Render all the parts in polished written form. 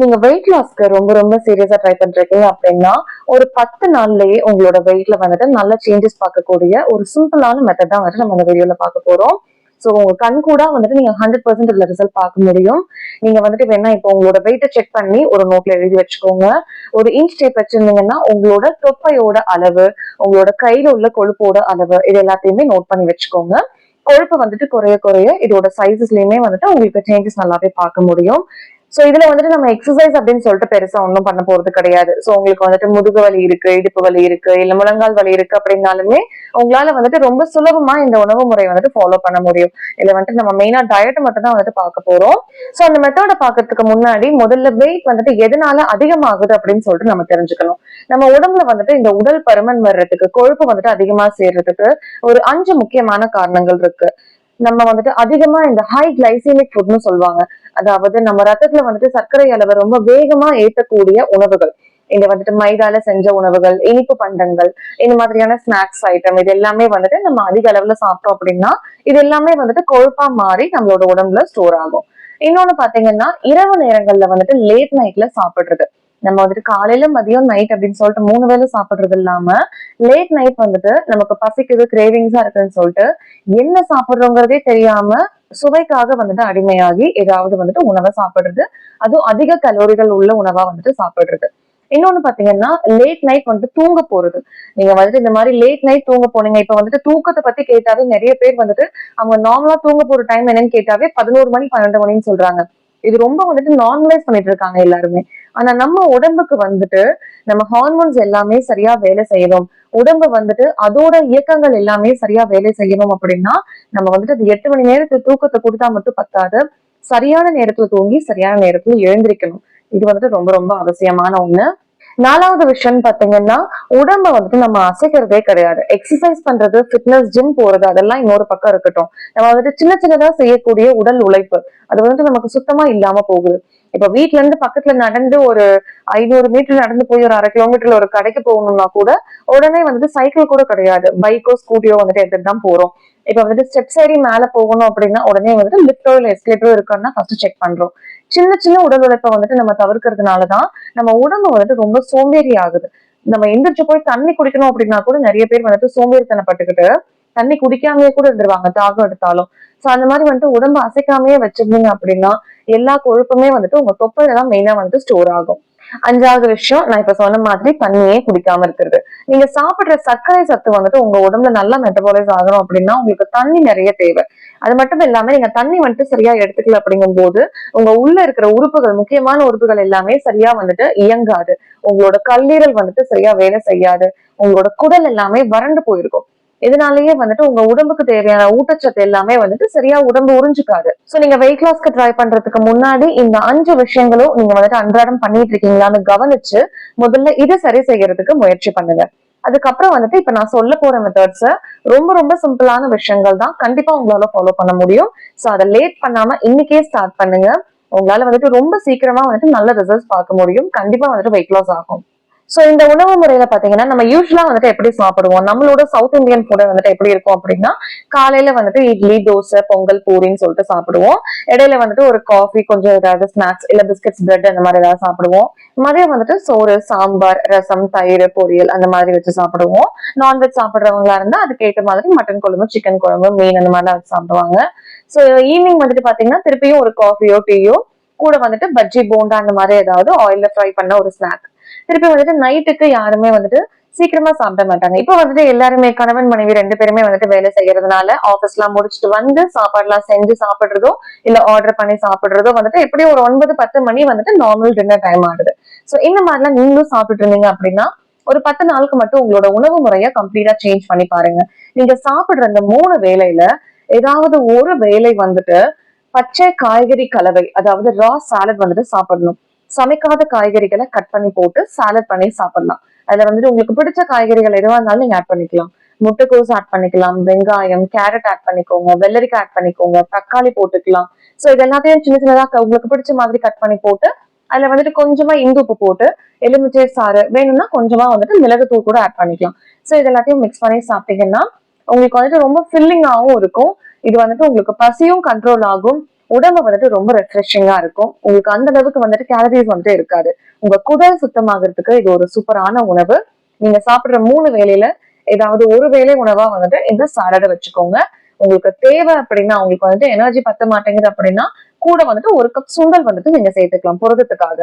நீங்க வெயிட் லாஸ்க்கு ரொம்ப ரொம்ப சீரியஸா ட்ரை பண்றீங்க அப்படின்னா ஒரு 10 நாள்லயே உங்களோட வெயிட்ல வந்துட்டு நல்ல சேஞ்சஸ் பார்க்கக்கூடிய ஒரு சிம்பிளான மெத்தட் தான் வந்துட்டு நம்ம இந்த வீடியோல பார்க்க போறோம். சோ உங்க கண் கூட வந்துட்டு நீங்க 100% இதுல ரிசல்ட் பார்க்க முடியும். நீங்க வந்துட்டு வேணா இப்போ உங்களோட வெயிட்ட செக் பண்ணி ஒரு நோட்ல எழுதி வச்சுக்கோங்க. ஒரு இன்ச் டேப் வச்சிருந்தீங்கன்னா உங்களோட தொப்பையோட அளவு, உங்களோட கையில உள்ள கொழுப்போட அளவு இது எல்லாத்தையுமே நோட் பண்ணி வச்சுக்கோங்க. கொழுப்பு வந்துட்டு குறைய குறைய இதோட சைசஸ்லயுமே வந்துட்டு உங்களுக்கு சேஞ்சஸ் நல்லாவே பார்க்க முடியும். சோ இதுல வந்துட்டு நம்ம எக்ஸசைஸ் அப்படின்னு சொல்லிட்டு பெருசா ஒன்றும் பண்ண போறது கிடையாது. சோ உங்களுக்கு வந்துட்டு முதுகு வலி இருக்கு, இடுப்பு வலி இருக்கு, இல்ல முழங்கால் வலி இருக்கு அப்படின்னாலுமே உங்களால வந்துட்டு ரொம்ப சுலபமா இந்த உணவு முறை வந்துட்டு ஃபாலோ பண்ண முடியும். இதுல வந்துட்டு நம்ம மெயினா டயட் மட்டும் தான் வந்துட்டு பார்க்க போறோம். சோ அந்த மெத்தட பாக்குறதுக்கு முன்னாடி முதல்ல வெயிட் வந்துட்டு எதனால அதிகமாகுது அப்படின்னு சொல்லிட்டு நம்ம தெரிஞ்சுக்கணும். நம்ம உடம்புல வந்துட்டு இந்த உடல் பருமன் வர்றதுக்கு, கொழுப்பு வந்துட்டு அதிகமா சேர்றதுக்கு ஒரு 5 முக்கியமான காரணங்கள் இருக்கு. நம்ம வந்துட்டு அதிகமா இந்த ஹை கிளைசெமிக் ஃபுட்னு சொல்லுவாங்க. அதாவது நம்ம ரத்தத்துல வந்துட்டு சர்க்கரை அளவை ரொம்ப வேகமா ஏத்தக்கூடிய உணவுகள். இந்த வந்துட்டு மைதால செஞ்ச உணவுகள், இனிப்பு பண்டங்கள், இந்த மாதிரியான ஸ்நாக்ஸ் ஐட்டம் இது எல்லாமே வந்துட்டு நம்ம அதிக அளவுல சாப்பிட்டோம் அப்படின்னா இது எல்லாமே வந்துட்டு கொழுப்பா மாறி நம்மளோட உடம்புல ஸ்டோர் ஆகும். இன்னொன்னு பாத்தீங்கன்னா இரவு நேரங்கள்ல வந்துட்டு லேட் நைட்ல சாப்பிடுறது. நம்ம வந்துட்டு காலையில மதியம் நைட் அப்படின்னு சொல்லிட்டு 3 வேளை சாப்பிடுறது இல்லாம லேட் நைட் வந்துட்டு நமக்கு பசிக்குது கிரேவிங்ஸா இருக்குன்னு சொல்லிட்டு என்ன சாப்பிடுறோங்கிறதே தெரியாம சுவைக்காக வந்துட்டு அடிமையாகி ஏதாவது வந்துட்டு உணவை சாப்பிடுறது, அதுவும் அதிக கலோரிகள் உள்ள உணவா வந்துட்டு சாப்பிடுறது. இன்னொன்னு பாத்தீங்கன்னா லேட் நைட் வந்துட்டு தூங்க போறது. நீங்க வந்துட்டு இந்த மாதிரி லேட் நைட் தூங்க போனீங்க, இப்ப வந்துட்டு தூக்கத்தை பத்தி கேட்டாவே நிறைய பேர் வந்துட்டு அவங்க நார்மலா தூங்க போற டைம் என்னன்னு கேட்டாவே 11 மணி 12 மணின்னு சொல்றாங்க. இது ரொம்ப வந்துட்டு நார்மலைஸ் பண்ணிட்டு இருக்காங்க எல்லாருமே. ஆனா நம்ம உடம்புக்கு வந்துட்டு நம்ம ஹார்மோன்ஸ் எல்லாமே சரியா வேலை செய்யணும், உடம்பு வந்துட்டு அதோட இயக்கங்கள் எல்லாமே சரியா வேலை செய்யணும் அப்படின்னா நம்ம வந்துட்டு அது 8 மணி நேரத்துக்கு தூக்கத்தை கொடுத்தா மட்டும் பத்தாது, சரியான நேரத்துல தூங்கி சரியான நேரத்துல எழுந்திருக்கணும். இது வந்துட்டு ரொம்ப ரொம்ப அவசியமான ஒண்ணு. 4வது விஷயம் பாத்தீங்கன்னா உடம்ப வந்துட்டு நம்ம அசைக்கிறதே கிடையாது. எக்ஸசைஸ் பண்றது, ஃபிட்னஸ், ஜிம் போறது அதெல்லாம் இன்னொரு பக்கம் இருக்கட்டும். நம்ம வந்துட்டு சின்ன சின்னதா செய்யக்கூடிய உடல் உழைப்பு அது வந்துட்டு நமக்கு சுத்தமா இல்லாம போகுது. இப்ப வீட்ல இருந்து பக்கத்துல நடந்து ஒரு 500 மீட்டர் நடந்து போய் ஒரு 1/2 கிலோமீட்டர்ல ஒரு கடைக்கு போகணும்னா கூட உடனே வந்துட்டு சைக்கிள் கூட கிடையாது, பைக்கோ ஸ்கூட்டியோ வந்துட்டு எடுத்துட்டு தான் போறோம். இப்ப வந்துட்டு ஸ்டெப்ஸ் ஏறி மேல போகணும் அப்படின்னா உடனே வந்துட்டு லிப்டோ இல்ல எஸ்கலேட்டரோ இருக்கான்னா ஃபர்ஸ்ட் செக் பண்றோம். சின்ன சின்ன உடல் உழைப்பை வந்துட்டு நம்ம தவிர்க்கிறதுனாலதான் நம்ம உடம்பு வந்துட்டு ரொம்ப சோம்பேறி ஆகுது. நம்ம எந்திரிச்சு போய் தண்ணி குடிக்கணும் அப்படின்னா கூட நிறைய பேர் வந்துட்டு சோம்பேறித்தனப்பட்டுக்கிட்டு தண்ணி குடிக்காமயே கூட இருந்துருவாங்க தாகம் எடுத்தாலும். சோ அந்த மாதிரி வந்துட்டு உடம்பு அசைக்காமயே வச்சிருந்தீங்க அப்படின்னா எல்லா கொழுப்புமே வந்துட்டு உங்க தொப்பையில தான் மெயினா வந்துட்டு ஸ்டோர் ஆகும். 5வது விஷயம் நான் இப்ப சொன்ன மாதிரி தண்ணியே குடிக்காம இருக்கிறது. நீங்க சாப்பிடுற சர்க்கரை சத்து வந்துட்டு உங்க உடம்புல நல்லா மெட்டபாலைஸ் ஆகணும் அப்படின்னா உங்களுக்கு தண்ணி நிறைய தேவை. அது மட்டும் இல்லாம நீங்க தண்ணி வந்துட்டு சரியா எடுத்துக்கல அப்படிங்கும் போது உங்க உள்ள இருக்கிற உறுப்புகள், முக்கியமான உறுப்புகள் எல்லாமே சரியா வந்துட்டு இயங்காது. உங்களோட கல்லீரல் வந்துட்டு சரியா வேலை செய்யாது. உங்களோட குடல் எல்லாமே வறண்டு போயிருக்கும். இதனாலேயே வந்துட்டு உங்க உடம்புக்கு தேவையான ஊட்டச்சத்து எல்லாமே வந்துட்டு சரியா உடம்பு உறிஞ்சுக்காது. சோ நீங்க வெயிட் லாஸ்க்கு ட்ரை பண்றதுக்கு முன்னாடி இந்த 5 விஷயங்களும் நீங்க வந்துட்டு அன்றாடம் பண்ணிட்டு இருக்கீங்களான்னு கவனிச்சு முதல்ல இதை சரி செய்யறதுக்கு முயற்சி பண்ணுங்க. அதுக்கப்புறம் வந்துட்டு இப்ப நான் சொல்ல போற மெத்தட்ஸ் ரொம்ப ரொம்ப சிம்பிளான விஷயங்கள் தான், கண்டிப்பா உங்களால ஃபாலோ பண்ண முடியும். சோ அதை லேட் பண்ணாம இன்னைக்கே ஸ்டார்ட் பண்ணுங்க. உங்களால வந்துட்டு ரொம்ப சீக்கிரமா வந்துட்டு நல்ல ரிசல்ட்ஸ் பார்க்க முடியும். கண்டிப்பா வந்துட்டு வெயிட் லாஸ் ஆகும். சோ இந்த உணவு முறையில பாத்தீங்கன்னா நம்ம யூஸ்வலா வந்துட்டு எப்படி சாப்பிடுவோம், நம்மளோட சவுத் இந்தியன் ஃபுட் வந்துட்டு எப்படி இருக்கும் அப்படின்னா காலையில வந்துட்டு இட்லி, தோசை, பொங்கல், பூரின்னு சொல்லிட்டு சாப்பிடுவோம். இடையில வந்துட்டு ஒரு காஃபி, கொஞ்சம் ஏதாவது ஸ்நாக்ஸ் இல்ல பிஸ்கெட்ஸ், பிரெட் அந்த மாதிரி ஏதாவது சாப்பிடுவோம். மதியம் வந்துட்டு சோறு, சாம்பார், ரசம், தயிர், பொரியல் அந்த மாதிரி வச்சு சாப்பிடுவோம். நான்வெஜ் சாப்பிடுறவங்களா இருந்தா அதுக்கு ஏற்ற மாதிரி மட்டன் குழம்பு, சிக்கன் குழம்பு, மீன் அந்த மாதிரி வச்சு சாப்பிடுவாங்க. சோ ஈவினிங் வந்துட்டு பாத்தீங்கன்னா திருப்பியும் ஒரு காஃபியோ டீயோ கூட வந்துட்டு பஜ்ஜி, போண்டா அந்த மாதிரி ஏதாவது ஆயில்ல ஃப்ரை பண்ண ஒரு ஸ்நாக். திருப்பி வந்துட்டு நைட்டுக்கு யாருமே வந்துட்டு சீக்கிரமா சாப்பிட மாட்டாங்க. இப்ப வந்துட்டு எல்லாருமே கணவன் மனைவி 2 பேருமே வந்துட்டு வேலை செய்யறதுனால ஆபீஸ் எல்லாம் முடிச்சுட்டு வந்து சாப்பாடு எல்லாம் செஞ்சு சாப்பிடுறதோ இல்ல ஆர்டர் பண்ணி சாப்பிடுறதோ வந்துட்டு எப்படியும் ஒரு 9 10 மணி வந்துட்டு நார்மல் டின்னர் டைம் ஆகுது. சோ இந்த மாதிரிலாம் நீங்களும் சாப்பிட்டு இருந்தீங்க அப்படின்னா ஒரு 10 நாளுக்கு மட்டும் உங்களோட உணவு முறைய கம்ப்ளீட்டா சேஞ்ச் பண்ணி பாருங்க. நீங்க சாப்பிடுற அந்த 3 வேளையில ஏதாவது ஒரு வேலை வந்துட்டு பச்சை காய்கறி கலவை, அதாவது ரா சாலட் வந்துட்டு சாப்பிடணும். சமைக்காத காய்கறிகளை கட் பண்ணி போட்டு சாலட் பண்ணி சாப்பிடலாம். அதுல வந்துட்டு உங்களுக்கு பிடிச்ச காய்கறிகள் எதுவா இருந்தாலும் நீங்க ஆட் பண்ணிக்கலாம். முட்டைக்கோஸ் ஆட் பண்ணிக்கலாம், வெங்காயம், கேரட் ஆட் பண்ணிக்கோங்க, வெள்ளரிக்காய் ஆட் பண்ணிக்கோங்க, தக்காளி போட்டுக்கலாம். சோ இது எல்லாத்தையும் சின்ன சின்னதா உங்களுக்கு பிடிச்ச மாதிரி கட் பண்ணி போட்டு அதுல வந்துட்டு கொஞ்சமா இந்துப்பு போட்டு எலுமிச்சை சாறு வேணும்னா கொஞ்சமா வந்துட்டு மிளகுத்தூள் கூட ஆட் பண்ணிக்கலாம். சோ இது எல்லாத்தையும் மிக்ஸ் பண்ணி சாப்பிட்டீங்கன்னா உங்களுக்கு வந்துட்டு ரொம்ப ஃபில்லிங்காவும் இருக்கும். இது வந்துட்டு உங்களுக்கு பசியும் கண்ட்ரோல் ஆகும். உடம்பு வந்துட்டு ரொம்ப ரெஃப்ரெஷிங்கா இருக்கும். உங்களுக்கு அந்த அளவுக்கு வந்துட்டு கேலரிஸ் வந்துட்டு இருக்காது. உங்க குடல் சுத்தமாகறதுக்கு இது ஒரு சூப்பரான உணவு. நீங்க சாப்பிடுற 3 வேளையில ஏதாவது ஒரு வேளை உணவா வந்துட்டு இந்த சாலடை வச்சுக்கோங்க. உங்களுக்கு தேவை அப்படின்னா, உங்களுக்கு வந்துட்டு எனர்ஜி பத்த மாட்டேங்குது அப்படின்னா கூட வந்துட்டு 1 கப் சுண்டல் வந்துட்டு நீங்க சேர்த்துக்கலாம் புரதத்துக்காக.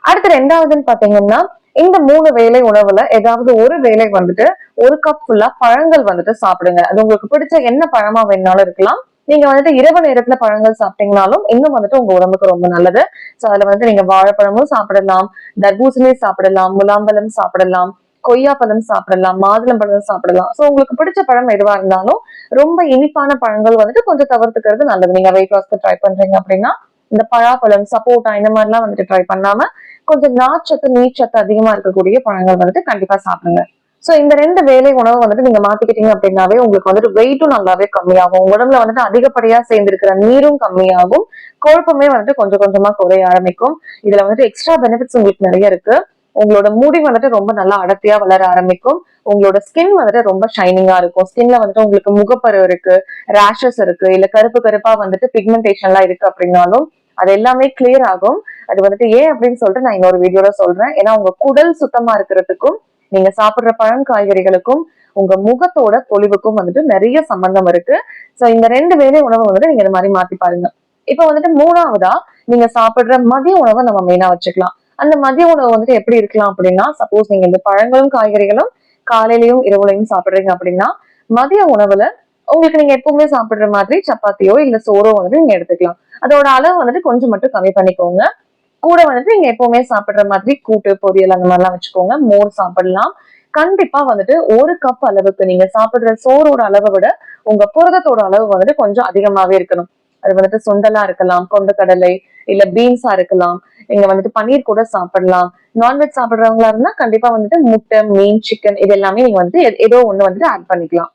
அடுத்து 2வதுன்னு பாத்தீங்கன்னா, இந்த 3 வேளை உணவுல ஏதாவது ஒரு வேளை வந்துட்டு 1 கப் ஃபுல்லா பழங்கள் வந்துட்டு சாப்பிடுங்க. அது உங்களுக்கு பிடிச்ச என்ன பழமா வேணாலும் இருக்கலாம். நீங்க வந்துட்டு இரவு நேரத்துல பழங்கள் சாப்பிட்டீங்கனாலும் இன்னும் வந்துட்டு உங்க உடம்புக்கு ரொம்ப நல்லது. சோ அதுல வந்துட்டு நீங்க வாழைப்பழமும் சாப்பிடலாம், தர்பூசணி சாப்பிடலாம், முலாம்பழம் சாப்பிடலாம், கொய்யாப்பழம் சாப்பிடலாம், மாதுளம்பழம் சாப்பிடலாம். சோ உங்களுக்கு பிடிச்ச பழம் எதுவா இருந்தாலும் ரொம்ப இனிப்பான பழங்கள் வந்துட்டு கொஞ்சம் தவிர்த்துக்கிறது நல்லது. நீங்க வெயிட் லாஸ்க்கு ட்ரை பண்றீங்க அப்படின்னா இந்த பழாப்பழம், சப்போட்டா இந்த மாதிரி எல்லாம் வந்துட்டு ட்ரை பண்ணாம கொஞ்சம் நார்ச்சத்து நீர்ச்சத்து அதிகமா இருக்கக்கூடிய பழங்கள் வந்துட்டு கண்டிப்பா சாப்பிடுங்க. சோ இந்த 2 வேளை உணவு வந்துட்டு நீங்க மாத்திக்கிட்டீங்க அப்படின்னாவே உங்களுக்கு வந்துட்டு வெயிட்டும் நல்லாவே கம்மியாகும். உடம்புல வந்துட்டு அதிகப்படியா சேர்ந்திருக்கிற நீரும் கம்மியாகும். கொழுப்புமே வந்துட்டு கொஞ்சம் கொஞ்சமா குறைய ஆரம்பிக்கும். இதுல வந்துட்டு எக்ஸ்ட்ரா பெனிஃபிட்ஸ் உங்களுக்கு நிறைய இருக்கு. உங்களோட முடி வந்துட்டு ரொம்ப நல்லா அடர்த்தியா வளர ஆரம்பிக்கும். உங்களோட ஸ்கின் வந்துட்டு ரொம்ப ஷைனிங்கா இருக்கும். ஸ்கின்ல வந்துட்டு உங்களுக்கு முகப்பரு இருக்கு, ரேஷஸ் இருக்கு, இல்ல கருப்பு கருப்பா வந்துட்டு பிக்மெண்டேஷன் எல்லாம் இருக்கு அப்படின்னாலும் அது எல்லாமே கிளியர் ஆகும். அது வந்துட்டு ஏன் அப்படின்னு சொல்லிட்டு நான் இன்னொரு வீடியோல சொல்றேன். ஏன்னா உங்க குடல் சுத்தமா இருக்கிறதுக்கும் நீங்க சாப்பிடுற பழம் காய்கறிகளுக்கும் உங்க முகத்தோட பொலிவுக்கும் வந்துட்டு நிறைய சம்பந்தம் இருக்கு. சோ இந்த 2 வேளை உணவை வந்துட்டு நீங்க இந்த மாதிரி மாத்தி பாருங்க. இப்ப வந்துட்டு 3வதா நீங்க சாப்பிடுற மதிய உணவை நம்ம மெயினா வச்சுக்கலாம். அந்த மதிய உணவு வந்துட்டு எப்படி இருக்கலாம் அப்படின்னா, சப்போஸ் நீங்க இந்த பழங்களும் காய்கறிகளும் காலையிலயும் இரவுலையும் சாப்பிடுறீங்க அப்படின்னா மதிய உணவுல உங்களுக்கு நீங்க எப்பவுமே சாப்பிடுற மாதிரி சப்பாத்தியோ இல்ல சோறோ வந்துட்டு நீங்க எடுத்துக்கலாம். அதோட அளவு வந்துட்டு கொஞ்சம் மட்டும் கம்மி பண்ணிக்கோங்க. கூட வந்துட்டு நீங்க எப்பவுமே சாப்பிடுற மாதிரி கூட்டு பொரியல் அந்த மாதிரி எல்லாம் வச்சுக்கோங்க. மோர் சாப்பிடலாம். கண்டிப்பா வந்துட்டு 1 கப் அளவுக்கு நீங்க சாப்பிடுற சோறோட அளவை விட உங்க புரதத்தோட அளவு வந்துட்டு கொஞ்சம் அதிகமாவே இருக்கணும். அது வந்துட்டு சுண்டலா இருக்கலாம், கொண்டக்கடலை, இல்ல பீன்ஸா இருக்கலாம். நீங்க வந்துட்டு பன்னீர் கூட சாப்பிடலாம். நான்வெஜ் சாப்பிடுறவங்களா இருந்தா கண்டிப்பா வந்துட்டு முட்டை, மீன், சிக்கன் இது எல்லாமே நீங்க வந்துட்டு ஏதோ ஒண்ணு வந்துட்டு ஆட் பண்ணிக்கலாம்.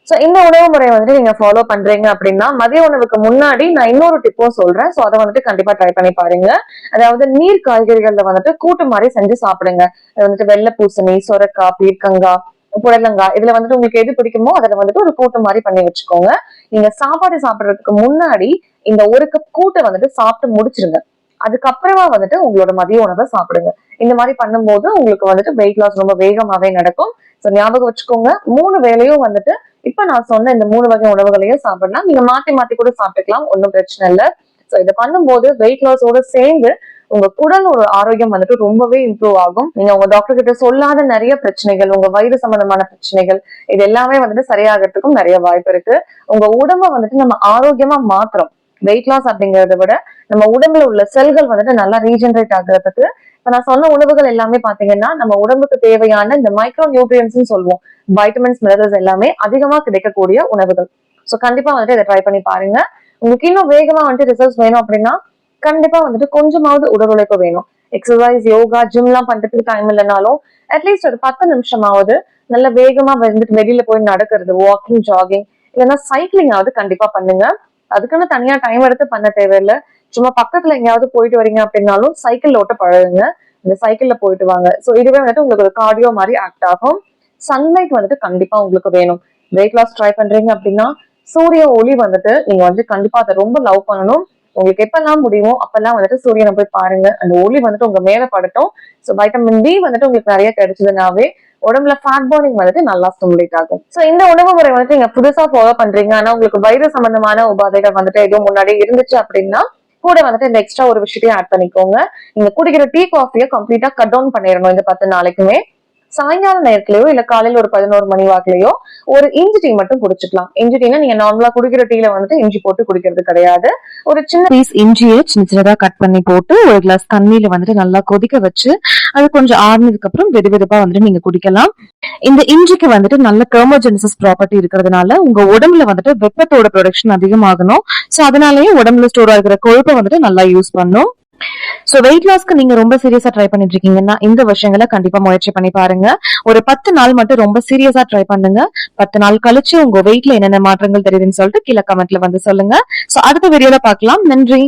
சோ இந்த உணவு முறை வந்துட்டு நீங்க ஃபாலோ பண்றீங்க அப்படின்னா மதிய உணவுக்கு முன்னாடி நான் இன்னொரு டிப்பும் சொல்றேன். சோ அதை வந்துட்டு கண்டிப்பா ட்ரை பண்ணி பாருங்க. அதாவது நீர் காய்கறிகள்ல வந்துட்டு கூட்டு மாதிரி செஞ்சு சாப்பிடுங்க. அது வந்துட்டு வெள்ளை பூசணி, சொரக்காய், பீர்க்கங்காய், புடலங்காய் இதுல வந்துட்டு உங்களுக்கு எது பிடிக்குமோ அதுல வந்துட்டு ஒரு கூட்டு மாதிரி பண்ணி வச்சுக்கோங்க. நீங்க சாப்பாடு சாப்பிடுறதுக்கு முன்னாடி இந்த 1 கப் கூட்டை வந்துட்டு சாப்பிட்டு முடிச்சிருங்க. அதுக்கப்புறமா வந்துட்டு உங்களோட மதிய உணவை சாப்பிடுங்க. இந்த மாதிரி பண்ணும்போது உங்களுக்கு வந்துட்டு வெயிட் லாஸ் ரொம்ப வேகமாவே நடக்கும். சோ ஞாபகம் வச்சுக்கோங்க. 3 வேளையும் வந்துட்டு இப்ப நான் சொன்ன இந்த 3 வகை உணவுகளையும் சாப்பிடலாம். நீங்க மாத்தி மாத்தி கூட சாப்பிட்டுக்கலாம். ஒன்னும் பிரச்சனை இல்ல. சோ இதை பண்ணும்போது வெயிட் லாஸோட சேர்ந்து உங்க குடலோட ஆரோக்கியம் வந்துட்டு ரொம்பவே இம்ப்ரூவ் ஆகும். நீங்க உங்க டாக்டர் கிட்ட சொல்லாத நிறைய பிரச்சனைகள், உங்க வயிறு சம்பந்தமான பிரச்சனைகள் இது எல்லாமே வந்துட்டு சரியாகிறதுக்கும் நிறைய வாய்ப்பு இருக்கு. உங்க உடம்ப வந்துட்டு நம்ம ஆரோக்கியமா மாத்துறோம். வெயிட் லாஸ் அப்படிங்கறத விட நம்ம உடம்புல உள்ள செல்கள் வந்துட்டு நல்லா ரீஜெனரேட் ஆகுறதுக்கு இப்ப நான் சொன்ன உணவுகள் எல்லாமே பாத்தீங்கன்னா நம்ம உடம்புக்கு தேவையான இந்த மைக்ரோ நியூட்ரியன்ஸ் சொல்லுவோம், வைட்டமின்ஸ், மினரல்ஸ் எல்லாமே அதிகமா கிடைக்கக்கூடிய உணவுகள். சோ கண்டிப்பா வந்துட்டு இதை ட்ரை பண்ணி பாருங்க. உங்களுக்கு இன்னும் வேகமா வந்துட்டு ரிசல்ட்ஸ் வேணும் அப்படின்னா கண்டிப்பா வந்துட்டு கொஞ்சமாவது உடல் உழைப்பு வேணும். எக்ஸசைஸ், யோகா, ஜிம் எல்லாம் பண்றதுக்கு டைம் இல்லைனாலும் அட்லீஸ்ட் ஒரு 10 நிமிஷமாவது நல்ல வேகமா வந்துட்டு வெளியில போய் நடக்கிறது, வாக்கிங், ஜாகிங் இல்லைன்னா சைக்கிளிங் ஆவது கண்டிப்பா பண்ணுங்க. அதுக்குன்னு தனியா டைம் எடுத்து பண்ண தேவையில்லை. சும்மா பக்கத்துல எங்கேயாவது போயிட்டு வரீங்க அப்படின்னாலும் சைக்கிள் ஓட்ட பழகுங்க. இந்த சைக்கிள்ல போயிட்டு வாங்க. சோ இதுவே வந்துட்டு உங்களுக்கு ஒரு கார்டியோ மாதிரி ஆக்ட் ஆகும். சன்லைட் வந்துட்டு கண்டிப்பா உங்களுக்கு வேணும். வெயிட் லாஸ் ட்ரை பண்றீங்க அப்படின்னா சூரிய ஒளி வந்துட்டு நீங்க வந்து கண்டிப்பா அதை ரொம்ப லவ் பண்ணணும். உங்களுக்கு எப்பெல்லாம் முடியுமோ அப்பெல்லாம் வந்துட்டு சூரியனை போய் பாருங்க. அந்த ஒளி வந்துட்டு உங்க மேல படட்டும். சோ வைட்டமின் டி வந்துட்டு உங்களுக்கு நிறைய கிடைச்சதுனாவே உடம்புல ஃபேட் பர்னிங் வந்துட்டு நல்லா ஸ்டிமுலேட் ஆகும். சோ இந்த உணவு முறை வந்துட்டு நீங்க புதுசா ஃபாலோ பண்றீங்க, ஆனா உங்களுக்கு வயிறு சம்பந்தமான உபாதைகள் வந்துட்டு எதுவும் முன்னாடி இருந்துச்சு அப்படின்னா கூட வந்துட்டு இந்த எக்ஸ்ட்ரா ஒரு விஷயத்தையும் ஆட் பண்ணிக்கோங்க. நீங்க குடிக்கிற டீ காஃபியை கம்ப்ளீட்டா கட் டவுன் பண்ணிடணும் இந்த 10 நாளைக்குமே. சாயங்கால நேரத்திலயோ இல்ல காலையில ஒரு 11 மணி வாக்குலயோ ஒரு இஞ்சி டீ மட்டும் குடிச்சுக்கலாம். இஞ்சி டீனா நீங்க நார்மலா குடிக்கிற டீல வந்துட்டு இஞ்சி போட்டு குடிக்கிறது கிடையாது. ஒரு சின்ன பீஸ் இஞ்சியை சின்ன சின்னதா கட் பண்ணி போட்டு ஒரு கிளாஸ் தண்ணியில வந்துட்டு நல்லா கொதிக்க வச்சு அது கொஞ்சம் ஆறுனதுக்கு அப்புறம் வெது வெதுப்பா வந்துட்டு நீங்க குடிக்கலாம். இந்த இஞ்சிக்கு வந்துட்டு நல்ல தெர்மோஜெனிசிஸ் ப்ராப்பர்ட்டி இருக்கிறதுனால உங்க உடம்புல வந்துட்டு வெப்பத்தோட ப்ரொடக்ஷன் அதிகமாகணும். சோ அதனாலயே உடம்புல ஸ்டோர் ஆகிற கொழுப்பை வந்துட்டு நல்லா யூஸ் பண்ணும். சோ வெயிட் லாஸ்க்கு நீங்க ரொம்ப சீரியஸா ட்ரை பண்ணிட்டு இருக்கீங்கன்னா இந்த விஷயங்களை கண்டிப்பா முயற்சி பண்ணி பாருங்க. ஒரு 10 நாள் மட்டும் ரொம்ப சீரியஸா ட்ரை பண்ணுங்க. 10 நாள் கழிச்சு உங்க வெயிட்ல என்னென்ன மாற்றங்கள் தெரியுதுன்னு சொல்லிட்டு கீழே கமெண்ட்ல வந்து சொல்லுங்க. சோ அடுத்த வீடியோல பார்க்கலாம். நன்றி.